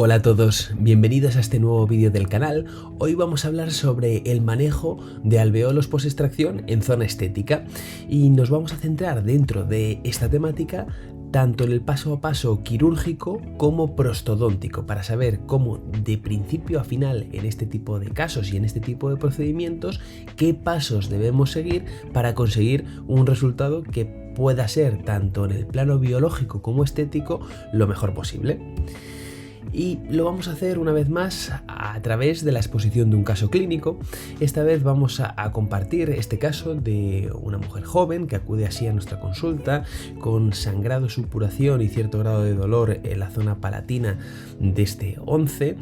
Hola a todos, bienvenidos a este nuevo vídeo del canal. Hoy vamos a hablar sobre el manejo de alveolos post-extracción en zona estética y nos vamos a centrar dentro de esta temática tanto en el paso a paso quirúrgico como prostodóntico para saber cómo de principio a final en este tipo de casos y en este tipo de procedimientos qué pasos debemos seguir para conseguir un resultado que pueda ser tanto en el plano biológico como estético lo mejor posible. Y lo vamos a hacer una vez más a través de la exposición de un caso clínico. Esta vez vamos a compartir este caso de una mujer joven que acude así a nuestra consulta con sangrado, supuración y cierto grado de dolor en la zona palatina de este 11.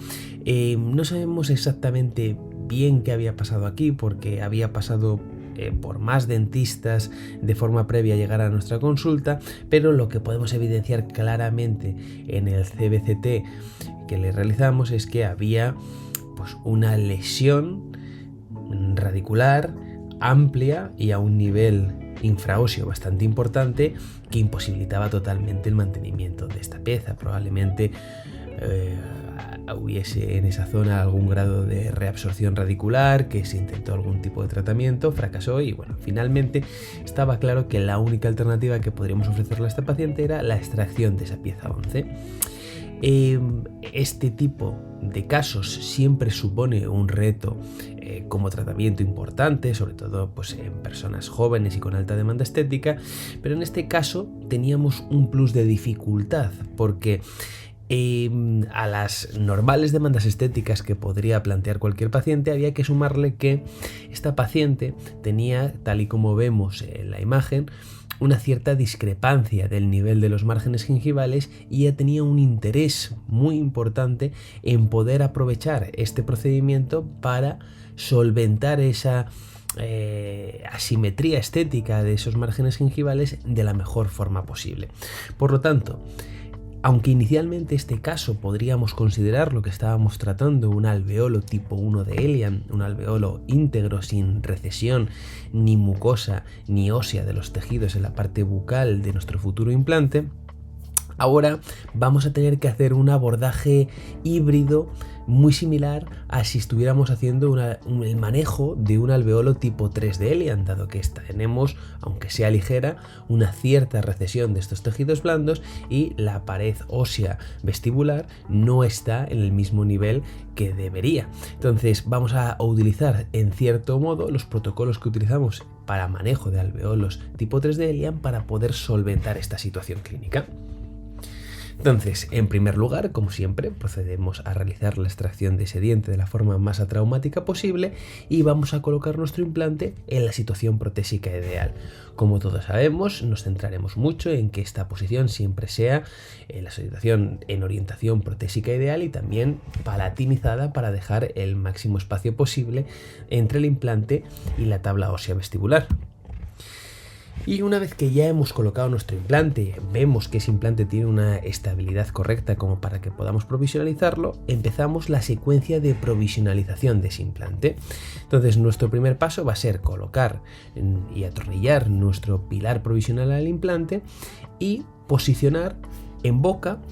No sabemos exactamente bien qué había pasado aquí porque había pasado por más dentistas de forma previa a llegar a nuestra consulta, pero lo que podemos evidenciar claramente en el CBCT que le realizamos es que había una lesión radicular amplia y a un nivel infraóseo bastante importante que imposibilitaba totalmente el mantenimiento de esta pieza. Probablemente hubiese en esa zona algún grado de reabsorción radicular, que se intentó algún tipo de tratamiento, fracasó y finalmente estaba claro que la única alternativa que podríamos ofrecerle a esta paciente era la extracción de esa pieza 11. Este tipo de casos siempre supone un reto como tratamiento importante, sobre todo en personas jóvenes y con alta demanda estética, pero en este caso teníamos un plus de dificultad porque a las normales demandas estéticas que podría plantear cualquier paciente había que sumarle que esta paciente tenía, tal y como vemos en la imagen, una cierta discrepancia del nivel de los márgenes gingivales y ella tenía un interés muy importante en poder aprovechar este procedimiento para solventar esa asimetría estética de esos márgenes gingivales de la mejor forma posible. Por lo tanto, aunque inicialmente este caso podríamos considerar lo que estábamos tratando un alveolo tipo 1 de Elian, un alveolo íntegro sin recesión ni mucosa ni ósea de los tejidos en la parte bucal de nuestro futuro implante, ahora vamos a tener que hacer un abordaje híbrido muy similar a si estuviéramos haciendo el manejo de un alveolo tipo 3 de Elian, dado que tenemos, aunque sea ligera, una cierta recesión de estos tejidos blandos y la pared ósea vestibular no está en el mismo nivel que debería. Entonces vamos a utilizar en cierto modo los protocolos que utilizamos para manejo de alveolos tipo 3 de Elian para poder solventar esta situación clínica. Entonces, en primer lugar, como siempre, procedemos a realizar la extracción de ese diente de la forma más atraumática posible y vamos a colocar nuestro implante en la situación protésica ideal. Como todos sabemos, nos centraremos mucho en que esta posición siempre sea la situación en orientación protésica ideal y también palatinizada para dejar el máximo espacio posible entre el implante y la tabla ósea vestibular. Y una vez que ya hemos colocado nuestro implante, vemos que ese implante tiene una estabilidad correcta como para que podamos provisionalizarlo, empezamos la secuencia de provisionalización de ese implante. Entonces nuestro primer paso va a ser colocar y atornillar nuestro pilar provisional al implante y posicionar en boca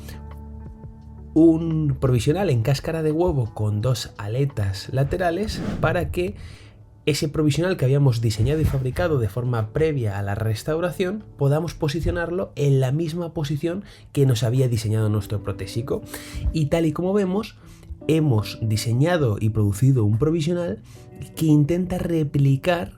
un provisional en cáscara de huevo con dos aletas laterales para que ese provisional que habíamos diseñado y fabricado de forma previa a la restauración podamos posicionarlo en la misma posición que nos había diseñado nuestro protésico. Y tal y como vemos, hemos diseñado y producido un provisional que intenta replicar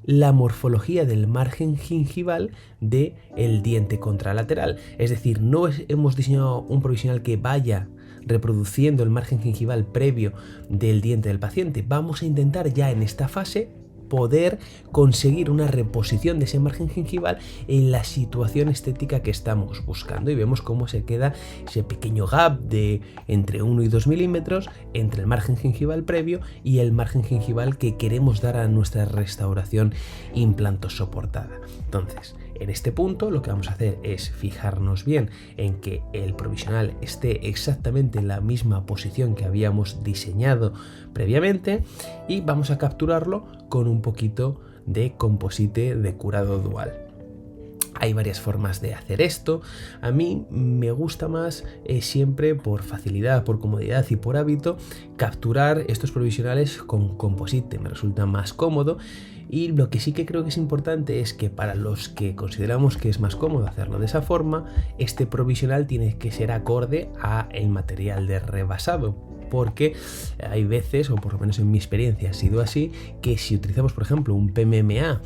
la morfología del margen gingival del diente contralateral. Es decir, no hemos diseñado un provisional que vaya reproduciendo el margen gingival previo del diente del paciente. Vamos a intentar ya en esta fase poder conseguir una reposición de ese margen gingival en la situación estética que estamos buscando y vemos cómo se queda ese pequeño gap de entre 1 y 2 milímetros entre el margen gingival previo y el margen gingival que queremos dar a nuestra restauración implantosoportada. Entonces, en este punto lo que vamos a hacer es fijarnos bien en que el provisional esté exactamente en la misma posición que habíamos diseñado previamente y vamos a capturarlo con un poquito de composite de curado dual. Hay varias formas de hacer esto. A mí me gusta más siempre por facilidad, por comodidad y por hábito capturar estos provisionales con Composite. Me resulta más cómodo. Y lo que sí que creo que es importante es que para los que consideramos que es más cómodo hacerlo de esa forma, este provisional tiene que ser acorde a el material de rebasado. Porque hay veces, o por lo menos en mi experiencia ha sido así, que si utilizamos por ejemplo un PMMA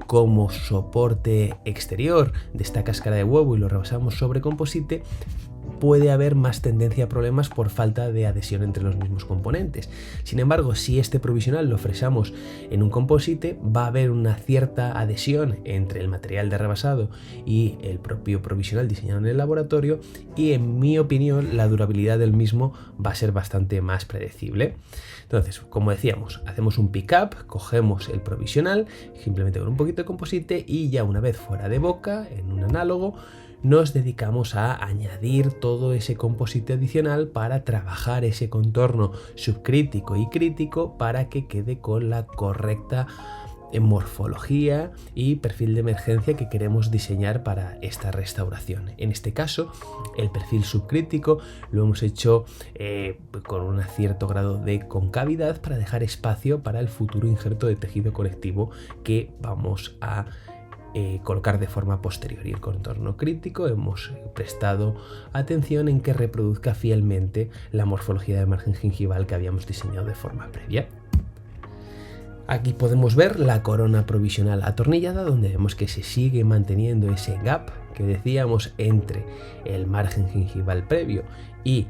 como soporte exterior de esta cáscara de huevo y lo rebasamos sobre Composite, puede haber más tendencia a problemas por falta de adhesión entre los mismos componentes. Sin embargo, si este provisional lo fresamos en un Composite, va a haber una cierta adhesión entre el material de rebasado y el propio provisional diseñado en el laboratorio, y en mi opinión la durabilidad del mismo va a ser bastante más predecible. Entonces, como decíamos, hacemos un pick-up, cogemos el provisional, simplemente con un poquito de Composite, y ya una vez fuera de boca, en un análogo, nos dedicamos a añadir todo ese Composite adicional para trabajar ese contorno subcrítico y crítico para que quede con la correcta morfología y perfil de emergencia que queremos diseñar para esta restauración. En este caso, el perfil subcrítico lo hemos hecho con un cierto grado de concavidad para dejar espacio para el futuro injerto de tejido conectivo que vamos a colocar de forma posterior. Y el contorno crítico hemos prestado atención en que reproduzca fielmente la morfología de margen gingival que habíamos diseñado de forma previa. Aquí podemos ver la corona provisional atornillada, donde vemos que se sigue manteniendo ese gap que decíamos entre el margen gingival previo y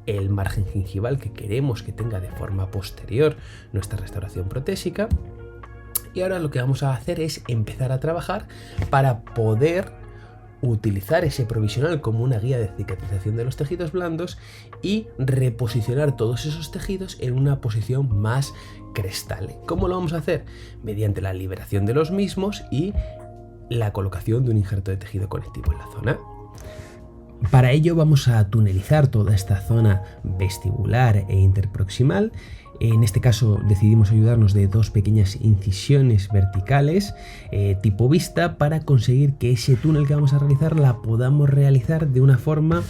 el margen gingival que queremos que tenga de forma posterior nuestra restauración protésica. Y ahora lo que vamos a hacer es empezar a trabajar para poder utilizar ese provisional como una guía de cicatrización de los tejidos blandos y reposicionar todos esos tejidos en una posición más crestal. ¿Cómo lo vamos a hacer? Mediante la liberación de los mismos y la colocación de un injerto de tejido conectivo en la zona. Para ello vamos a tunelizar toda esta zona vestibular e interproximal. En este caso decidimos ayudarnos de dos pequeñas incisiones verticales tipo vista para conseguir que ese túnel que vamos a realizar la podamos realizar de una forma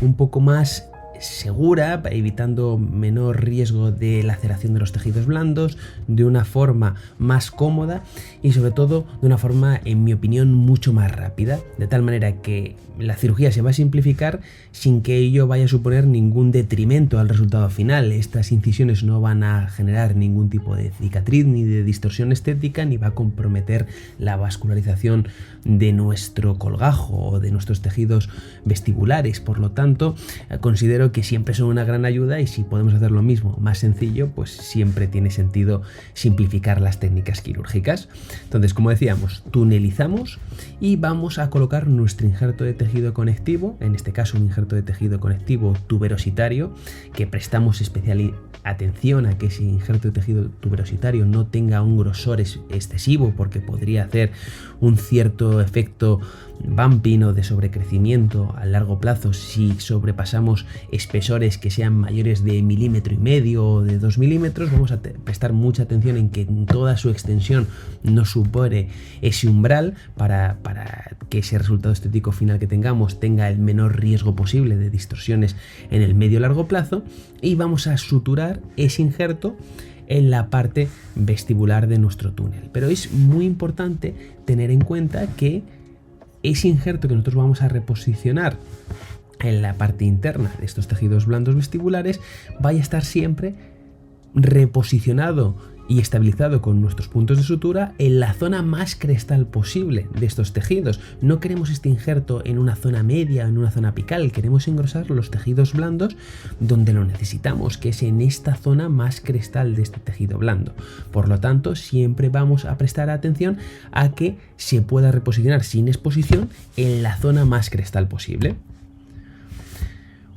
un poco más segura, evitando menor riesgo de laceración de los tejidos blandos, de una forma más cómoda y sobre todo de una forma, en mi opinión, mucho más rápida, de tal manera que la cirugía se va a simplificar sin que ello vaya a suponer ningún detrimento al resultado final. Estas incisiones no van a generar ningún tipo de cicatriz ni de distorsión estética, ni va a comprometer la vascularización de nuestro colgajo o de nuestros tejidos vestibulares. Por lo tanto, considero que siempre son una gran ayuda, y si podemos hacer lo mismo más sencillo, pues siempre tiene sentido simplificar las técnicas quirúrgicas. Entonces, como decíamos, tunelizamos y vamos a colocar nuestro injerto de tejido conectivo, en este caso un injerto de tejido conectivo tuberositario, que prestamos especial atención a que ese injerto de tejido tuberositario no tenga un grosor excesivo, porque podría hacer un cierto efecto bumping o de sobrecrecimiento a largo plazo si sobrepasamos espesores que sean mayores de 1,5 milímetros o de 2 milímetros. Vamos a prestar mucha atención en que en toda su extensión no supere ese umbral para que ese resultado estético final que tengamos tenga el menor riesgo posible de distorsiones en el medio largo plazo, y vamos a suturar ese injerto en la parte vestibular de nuestro túnel. Pero es muy importante tener en cuenta que ese injerto que nosotros vamos a reposicionar en la parte interna de estos tejidos blandos vestibulares vaya a estar siempre reposicionado y estabilizado con nuestros puntos de sutura en la zona más crestal posible de estos tejidos. No queremos este injerto en una zona media, en una zona apical. Queremos engrosar los tejidos blandos donde lo necesitamos, que es en esta zona más crestal de este tejido blando. Por lo tanto, siempre vamos a prestar atención a que se pueda reposicionar sin exposición en la zona más crestal posible.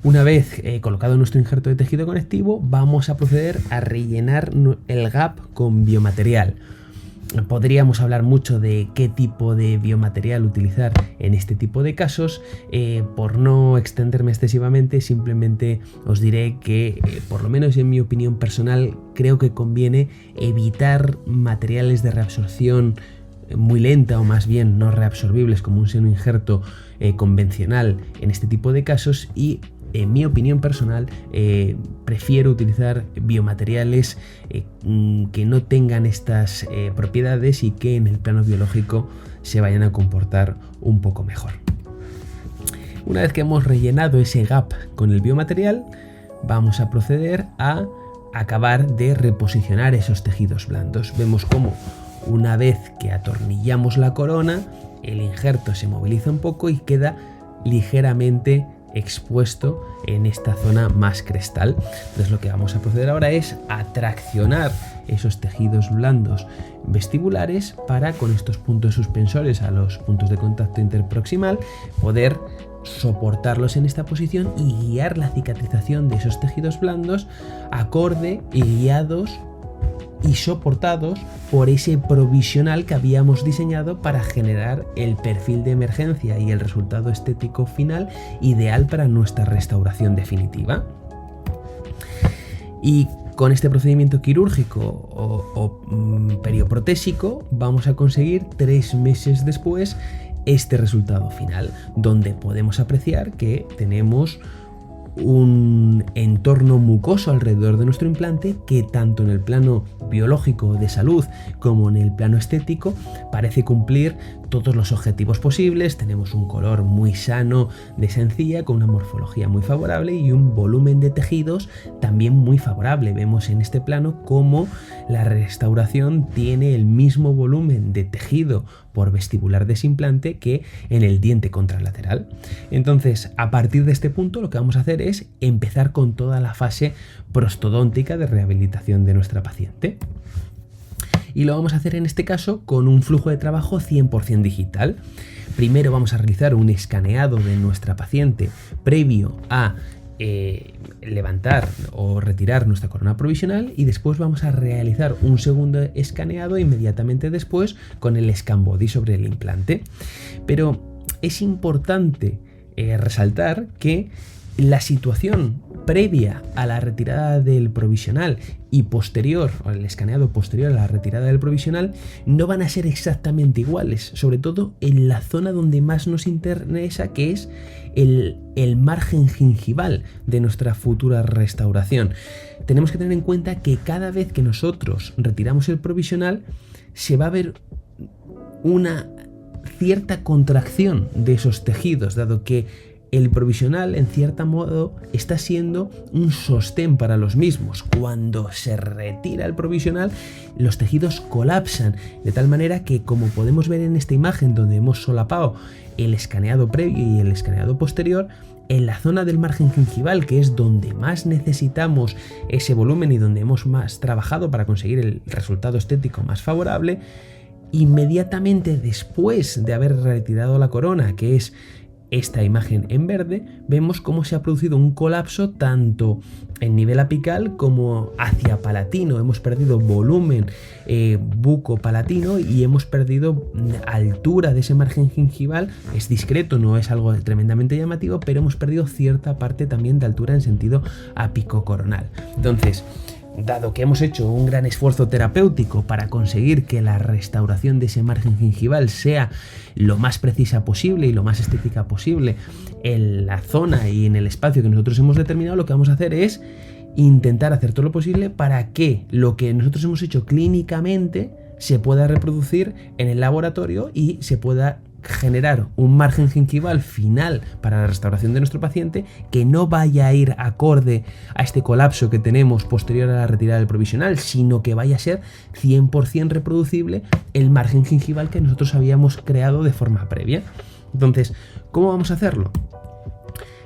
Una vez colocado nuestro injerto de tejido conectivo, vamos a proceder a rellenar el gap con biomaterial. Podríamos hablar mucho de qué tipo de biomaterial utilizar en este tipo de casos. Por no extenderme excesivamente, simplemente os diré que, por lo menos en mi opinión personal, creo que conviene evitar materiales de reabsorción muy lenta o más bien no reabsorbibles como un seno injerto convencional en este tipo de casos, y en mi opinión personal prefiero utilizar biomateriales que no tengan estas propiedades y que en el plano biológico se vayan a comportar un poco mejor. Una vez que hemos rellenado ese gap con el biomaterial, vamos a proceder a acabar de reposicionar esos tejidos blandos. Vemos cómo una vez que atornillamos la corona, el injerto se moviliza un poco y queda ligeramente expuesto en esta zona más crestal. Entonces lo que vamos a proceder ahora es a traccionar esos tejidos blandos vestibulares para, con estos puntos suspensores a los puntos de contacto interproximal, poder soportarlos en esta posición y guiar la cicatrización de esos tejidos blandos acorde y guiados y soportados por ese provisional que habíamos diseñado para generar el perfil de emergencia y el resultado estético final ideal para nuestra restauración definitiva. Y con este procedimiento quirúrgico o perioprotésico vamos a conseguir 3 meses después este resultado final, donde podemos apreciar que tenemos un entorno mucoso alrededor de nuestro implante que, tanto en el plano biológico de salud como en el plano estético, parece cumplir todos los objetivos posibles. Tenemos un color muy sano de sencilla, con una morfología muy favorable y un volumen de tejidos también muy favorable. Vemos en este plano cómo la restauración tiene el mismo volumen de tejido por vestibular de ese implante que en el diente contralateral. Entonces, a partir de este punto, lo que vamos a hacer es empezar con toda la fase prostodóntica de rehabilitación de nuestra paciente. Y lo vamos a hacer en este caso con un flujo de trabajo 100% digital. Primero vamos a realizar un escaneado de nuestra paciente previo a levantar o retirar nuestra corona provisional, y después vamos a realizar un segundo escaneado inmediatamente después con el scan body sobre el implante. Pero es importante resaltar que la situación previa a la retirada del provisional y posterior, o el escaneado posterior a la retirada del provisional, no van a ser exactamente iguales, sobre todo en la zona donde más nos interesa, que es el margen gingival de nuestra futura restauración. Tenemos que tener en cuenta que cada vez que nosotros retiramos el provisional se va a ver una cierta contracción de esos tejidos, dado que el provisional, en cierto modo, está siendo un sostén para los mismos. Cuando se retira el provisional, los tejidos colapsan, de tal manera que, como podemos ver en esta imagen donde hemos solapado el escaneado previo y el escaneado posterior, en la zona del margen gingival, que es donde más necesitamos ese volumen y donde hemos más trabajado para conseguir el resultado estético más favorable, inmediatamente después de haber retirado la corona, que es esta imagen en verde, vemos cómo se ha producido un colapso tanto en nivel apical como hacia palatino. Hemos perdido volumen bucopalatino y hemos perdido altura de ese margen gingival. Es discreto, no es algo tremendamente llamativo, pero hemos perdido cierta parte también de altura en sentido apicocoronal. Entonces, dado que hemos hecho un gran esfuerzo terapéutico para conseguir que la restauración de ese margen gingival sea lo más precisa posible y lo más estética posible en la zona y en el espacio que nosotros hemos determinado, lo que vamos a hacer es intentar hacer todo lo posible para que lo que nosotros hemos hecho clínicamente se pueda reproducir en el laboratorio y se pueda generar un margen gingival final para la restauración de nuestro paciente que no vaya a ir acorde a este colapso que tenemos posterior a la retirada del provisional, sino que vaya a ser 100% reproducible el margen gingival que nosotros habíamos creado de forma previa. Entonces, ¿cómo vamos a hacerlo?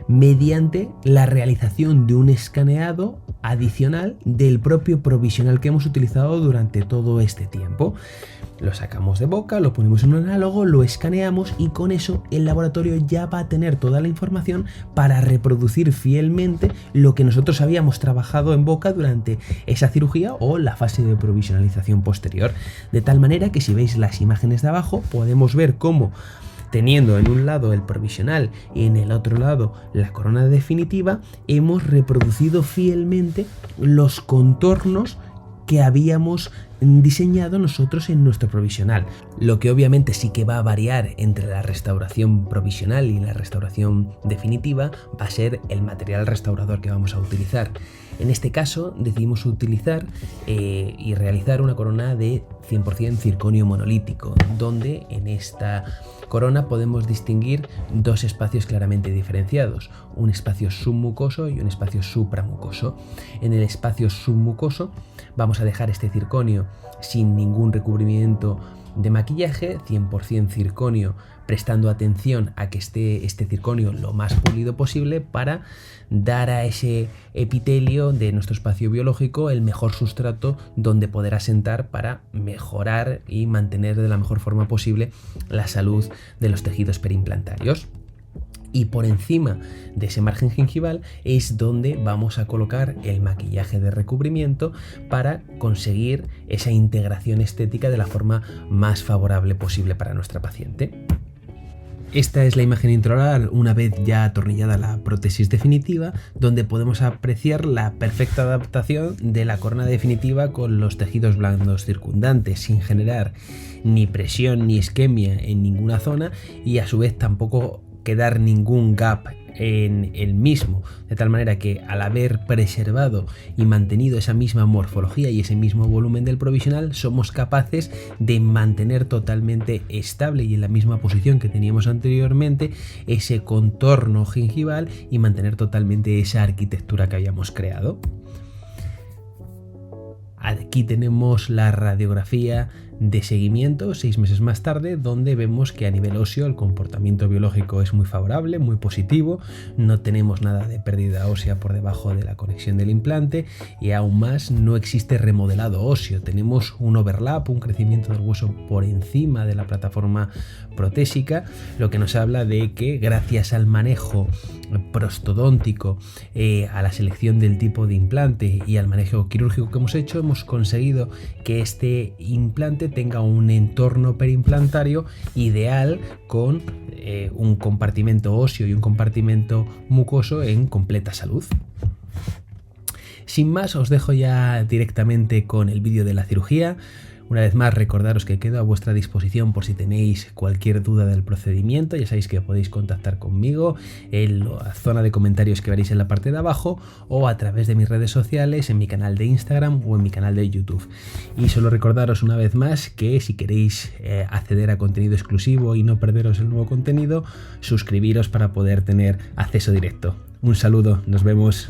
Mediante la realización de un escaneado adicional del propio provisional que hemos utilizado durante todo este tiempo. Lo sacamos de boca, lo ponemos en un análogo, lo escaneamos y con eso el laboratorio ya va a tener toda la información para reproducir fielmente lo que nosotros habíamos trabajado en boca durante esa cirugía o la fase de provisionalización posterior. De tal manera que, si veis las imágenes de abajo, podemos ver cómo, teniendo en un lado el provisional y en el otro lado la corona definitiva, hemos reproducido fielmente los contornos que habíamos diseñado nosotros en nuestro provisional. Lo que obviamente sí que va a variar entre la restauración provisional y la restauración definitiva va a ser el material restaurador que vamos a utilizar. En este caso decidimos utilizar y realizar una corona de 100% circonio monolítico, donde en esta corona podemos distinguir dos espacios claramente diferenciados, un espacio submucoso y un espacio supramucoso. En el espacio submucoso vamos a dejar este circonio sin ningún recubrimiento de maquillaje, 100% circonio, prestando atención a que esté este circonio lo más pulido posible para dar a ese epitelio de nuestro espacio biológico el mejor sustrato donde poder asentar para mejorar y mantener de la mejor forma posible la salud de los tejidos perimplantarios. Y por encima de ese margen gingival es donde vamos a colocar el maquillaje de recubrimiento para conseguir esa integración estética de la forma más favorable posible para nuestra paciente. Esta es la imagen intraoral una vez ya atornillada la prótesis definitiva, donde podemos apreciar la perfecta adaptación de la corona definitiva con los tejidos blandos circundantes, sin generar ni presión ni isquemia en ninguna zona y a su vez tampoco quedar ningún gap en el mismo, de tal manera que al haber preservado y mantenido esa misma morfología y ese mismo volumen del provisional, somos capaces de mantener totalmente estable y en la misma posición que teníamos anteriormente ese contorno gingival y mantener totalmente esa arquitectura que habíamos creado. Aquí tenemos la radiografía de seguimiento 6 meses más tarde, donde vemos que a nivel óseo el comportamiento biológico es muy favorable, muy positivo, no tenemos nada de pérdida ósea por debajo de la conexión del implante y aún más no existe remodelado óseo, tenemos un overlap, un crecimiento del hueso por encima de la plataforma protésica, lo que nos habla de que gracias al manejo prostodóntico, a la selección del tipo de implante y al manejo quirúrgico que hemos hecho, hemos conseguido que este implante tenga un entorno perimplantario ideal con un compartimento óseo y un compartimento mucoso en completa salud. Sin más, os dejo ya directamente con el vídeo de la cirugía. Una vez más, recordaros que quedo a vuestra disposición por si tenéis cualquier duda del procedimiento. Ya sabéis que podéis contactar conmigo en la zona de comentarios que veréis en la parte de abajo o a través de mis redes sociales, en mi canal de Instagram o en mi canal de YouTube. Y solo recordaros una vez más que si queréis acceder a contenido exclusivo y no perderos el nuevo contenido, suscribiros para poder tener acceso directo. Un saludo, nos vemos.